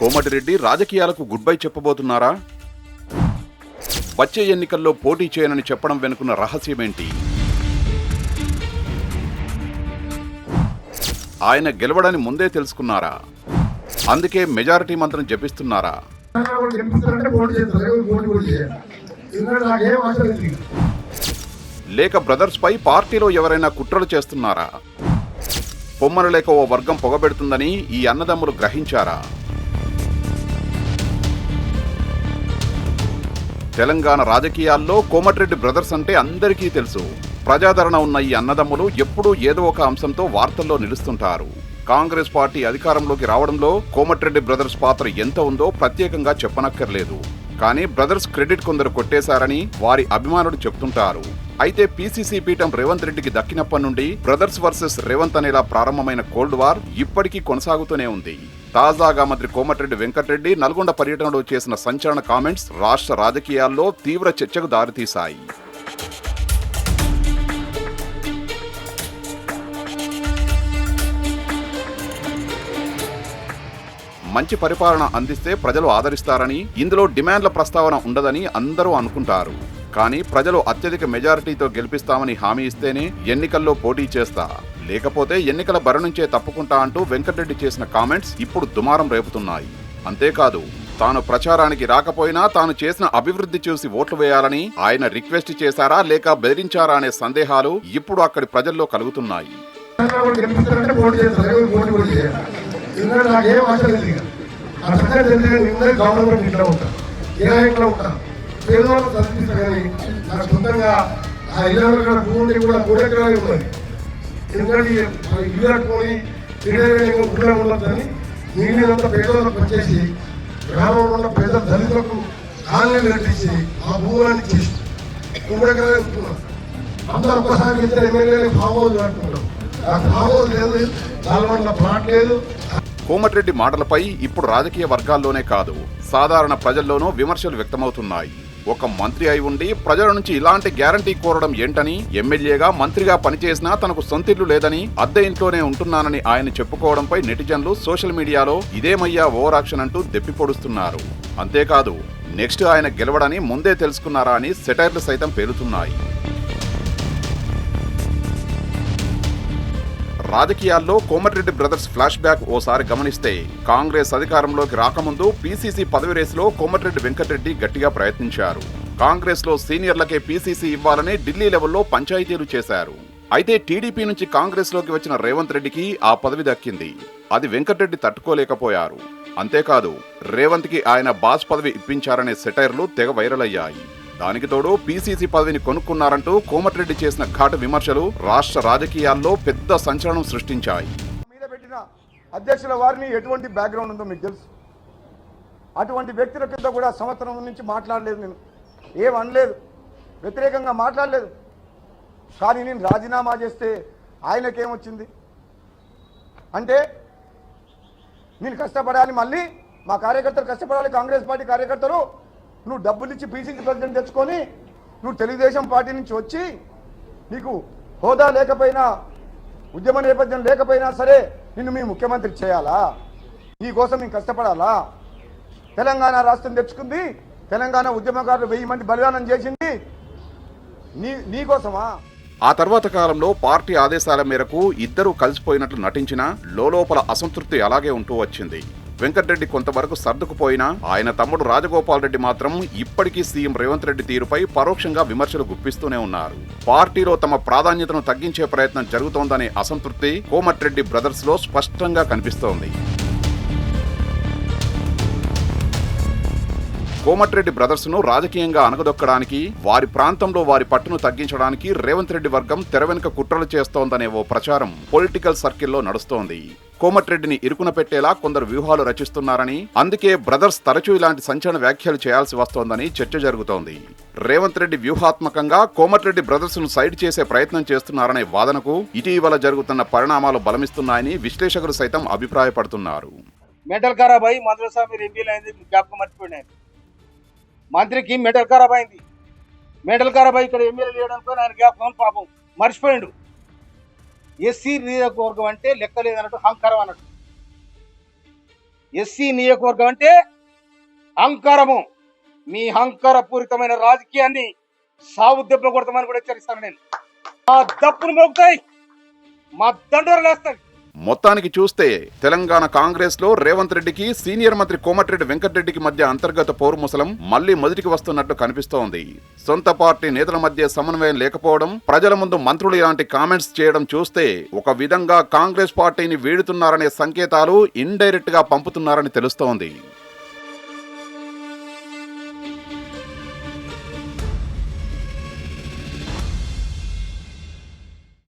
కోమటిరెడ్డి రాజకీయాలకు good bye చెప్పబోతున్నారా? వచ్చే ఎన్నికల్లో పోటీ చేయనని చెప్పడం వెనుకున్న రహస్యమేంటి? ఆయన గెలవడని ముందే తెలుసుకున్నారా? అందుకే మెజారిటీ మంత్రం జపిస్తున్నారా? లేక బ్రదర్స్ పై పార్టీలో ఎవరైనా కుట్రలు చేస్తున్నారా? పొమ్మను లేక ఓ వర్గం పొగబెడుతుందని ఈ అన్నదమ్ములు గ్రహించారా? తెలంగాణ రాజకీయాల్లో కోమటిరెడ్డి బ్రదర్స్ అంటే అందరికీ తెలుసు. ప్రజాదరణ ఉన్న ఈ అన్నదమ్ములు ఎప్పుడూ ఏదో ఒక అంశంతో వార్తల్లో నిలుస్తుంటారు. కాంగ్రెస్ పార్టీ అధికారంలోకి రావడంలో కోమటిరెడ్డి బ్రదర్స్ పాత్ర ఎంత ఉందో ప్రత్యేకంగా చెప్పనక్కర్లేదు. కానీ బ్రదర్స్ క్రెడిట్ కొందరు కొట్టేశారని వారి అభిమానులు చెప్తుంటారు. అయితే పీసీసీ పీఠం రేవంత్ రెడ్డికి దక్కినప్పటి నుండి బ్రదర్స్ వర్సెస్ రేవంత్ అనేలా ప్రారంభమైన కోల్డ్ వార్ ఇప్పటికీ కొనసాగుతూనే ఉంది. తాజాగా మంత్రి కోమటిరెడ్డి వెంకటరెడ్డి నల్గొండ పర్యటనలో చేసిన సంచలన కామెంట్స్ రాష్ట్ర రాజకీయాల్లో తీవ్ర చర్చకు దారితీశాయి. మంచి పరిపాలన అందిస్తే ప్రజలు ఆదరిస్తారని, ఇందులో డిమాండ్ల ప్రస్తావన ఉండదని అందరూ అనుకుంటారు. కానీ ప్రజలు అత్యధిక మెజారిటీతో గెలిపిస్తామని హామీ ఇస్తేనే ఎన్నికల్లో పోటీ చేస్తా, లేకపోతే ఎన్నికల బరి నుంచే తప్పుకుంటా అంటూ వెంకటరెడ్డి చేసిన కామెంట్స్ ఇప్పుడు దుమారం రేపుతున్నాయి. అంతేకాదు, తాను ప్రచారానికి రాకపోయినా తాను చేసిన అభివృద్ధి చూసి ఓట్లు వేయాలని ఆయన రిక్వెస్ట్ చేశారా లేక బెదిరించారా అనే సందేహాలు ఇప్పుడు అక్కడి ప్రజల్లో కలుగుతున్నాయి. పేదవాళ్ళు చదివిస్తారు కానీ నాకు సొంతంగా ఆ ఇళ్ళ భూమి కూడా 3 ఎకరాలు ఉన్నది. ఎందుకంటే ఇల్లు కట్టుకొని ఊళ్ళో ఉండొద్దని మిగిలినంత పేదవాళ్ళకు వచ్చేసి గ్రామంలో ఉన్న పేద దళితులకు కాలనీలు కట్టించి ఆ భూములన్నీ చేసి 3 ఎకరాలు ఉంటున్నాం. అందరూ ఒక్కసారి ఇద్దరు ఎమ్మెల్యేలు ఫామ్ హౌస్ కట్టుకుంటాం. ఆ ఫామ్ హౌస్ లేదు, దానివల్ల ప్లాట్ లేదు. కోమటిరెడ్డి మాటలపై ఇప్పుడు రాజకీయ వర్గాల్లోనే కాదు, సాధారణ ప్రజల్లోనూ విమర్శలు వ్యక్తమవుతున్నాయి. ఒక మంత్రి అయి ఉండి ప్రజల నుంచి ఇలాంటి గ్యారంటీ కోరడం ఏంటని, ఎమ్మెల్యేగా మంత్రిగా పనిచేసినా తనకు సొంతిల్లు లేదని, అద్దె ఇంట్లోనే ఉంటున్నానని ఆయన చెప్పుకోవడంపై నెటిజన్లు సోషల్ మీడియాలో ఇదేమయ్యా ఓవర్ యాక్షన్ అంటూ దెప్పిపొడుస్తున్నారు. అంతేకాదు, నెక్స్ట్ ఆయన గెలవడని ముందే తెలుసుకున్నారా అని సెటైర్లు సైతం పేలుతున్నాయి. రాజకీయాల్లో కోమటిరెడ్డి బ్రదర్స్ ఫ్లాష్ బ్యాక్ ఓసారి గమనిస్తే, కాంగ్రెస్ అధికారంలోకి రాకముందు పీసీసీ పదవి రేసులో కోమటిరెడ్డి వెంకటరెడ్డి గట్టిగా ప్రయత్నించారు. కాంగ్రెస్ లో సీనియర్లకే పీసీసీ ఇవ్వాలని ఢిల్లీ లెవెల్లో పంచాయతీలు చేశారు. అయితే టీడీపీ నుంచి కాంగ్రెస్ లోకి వచ్చిన రేవంత్ రెడ్డికి ఆ పదవి దక్కింది. అది వెంకటరెడ్డి తట్టుకోలేకపోయారు. అంతేకాదు, రేవంత్ కి ఆయన బాస్ పదవి ఇప్పించారనే సెటైర్లు తెగ వైరల్ అయ్యాయి. దానికి తోడు పీసీసీ పదవిని కొనుక్కున్నారంటూ కోమటిరెడ్డి చేసిన ఘాటు విమర్శలు రాష్ట్ర రాజకీయాల్లో పెద్ద సంచలనం సృష్టించాయి. మీద పెట్టిన అధ్యక్షుల వారిని ఎటువంటి బ్యాక్గ్రౌండ్ ఉందో మీకు తెలుసు. అటువంటి వ్యక్తుల కింద కూడా సంవత్సరం నుంచి మాట్లాడలేదు, నేను ఏమనలేదు, వ్యతిరేకంగా మాట్లాడలేదు. కానీ నేను రాజీనామా చేస్తే ఆయనకేమొచ్చింది అంటే, నేను కష్టపడాలి, మళ్ళీ మా కార్యకర్తలు కష్టపడాలి, కాంగ్రెస్ పార్టీ కార్యకర్తలు, నువ్వు డబ్బులు ఇచ్చి పీసీసీ ప్రెసిడెంట్ తెచ్చుకొని నువ్వు తెలుగుదేశం పార్టీ నుంచి వచ్చి నీకు హోదా లేకపోయినా, ఉద్యమ నేపథ్యం లేకపోయినా సరే నిన్ను మీ ముఖ్యమంత్రి చేయాలా? నీకోసం మేము కష్టపడాలా? తెలంగాణ రాష్ట్రం తెచ్చుకుంది, తెలంగాణ ఉద్యమకారులు 1000 మంది బలిదానం చేసింది నీకోసమా? ఆ తర్వాత కాలంలో పార్టీ ఆదేశాల మేరకు ఇద్దరూ కలిసిపోయినట్లు నటించినా లోలోపల అసంతృప్తి అలాగే ఉంటూ వచ్చింది. వెంకటరెడ్డి కొంతవరకు సర్దుకుపోయినా ఆయన తమ్ముడు రాజగోపాల్ రెడ్డి మాత్రం ఇప్పటికీ సీఎం రేవంత్ రెడ్డి తీరుపై పరోక్షంగా విమర్శలు గుప్పిస్తూనే ఉన్నారు. పార్టీలో తమ ప్రాధాన్యతను తగ్గించే ప్రయత్నం జరుగుతోందనే అసంతృప్తి కోమటిరెడ్డి బ్రదర్స్ లో స్పష్టంగా కనిపిస్తోంది. కోమటిరెడ్డి బ్రదర్స్ ను రాజకీయంగా అనగదొక్కడానికి, వారి ప్రాంతంలో వారి పట్టును తగ్గించడానికి రేవంత్ రెడ్డి వర్గం తెర వెనుక కుట్రలు చేస్తోందనే ఓ ప్రచారం పొలిటికల్ సర్కిల్లో నడుస్తోంది. కోమటిరెడ్డిని ఇరుకున పెట్టేలా కొందరు వ్యూహాలు రచిస్తున్నారని, అందుకే బ్రదర్స్ తరచూ ఇలాంటి సంచలన వ్యాఖ్యలు చేయాల్సి వస్తోందని చర్చ జరుగుతోంది. రేవంత్ రెడ్డి వ్యూహాత్మకంగా కోమటిరెడ్డి బ్రదర్స్ ను సైడ్ చేసే ప్రయత్నం చేస్తున్నారనే వాదనకు ఇటీవల జరుగుతున్న పరిణామాలు బలమిస్తున్నాయని విశ్లేషకులు సైతం అభిప్రాయపడుతున్నారు. మెంటల్ ఖరాబ్ అయి మద్రసా మీరు ఎంపీలు అయింది జ్ఞాపకం మర్చిపోయినాయి. మంత్రికి మెంటల్ ఖరాబ్ అయింది. మెంటల్ ఖరాబ్ అయి ఇక్కడ ఎమ్మెల్యే చేయడంతో ఆయన జ్ఞాపకం పాపం మర్చిపోయిండు. ఎస్సీ నియోజకవర్గం అంటే లెక్క లేదన్నట్టు, హంకారం అన్నట్టు. ఎస్సీ నియోజకవర్గం అంటే అహంకారము. మీ అహంకారపూరితమైన రాజకీయాన్ని సాగు దెబ్బ కొడతామని కూడా హెచ్చరిస్తాను నేను. మా దప్పులు మోగుతాయి, మా దండోరలు వేస్తాయి. మొత్తానికి చూస్తే తెలంగాణ కాంగ్రెస్ లో రేవంత్ రెడ్డికి సీనియర్ మంత్రి కోమటిరెడ్డి వెంకటరెడ్డికి మధ్య అంతర్గత పోరుముసలం మళ్లీ మొదటికి వస్తున్నట్టు కనిపిస్తోంది. సొంత పార్టీ నేతల మధ్య సమన్వయం లేకపోవడం, ప్రజల ముందు మంత్రులు ఇలాంటి కామెంట్స్ చేయడం చూస్తే ఒక విధంగా కాంగ్రెస్ పార్టీని వీడుతున్నారనే సంకేతాలు ఇండైరెక్ట్ గా పంపుతున్నారని తెలుస్తోంది.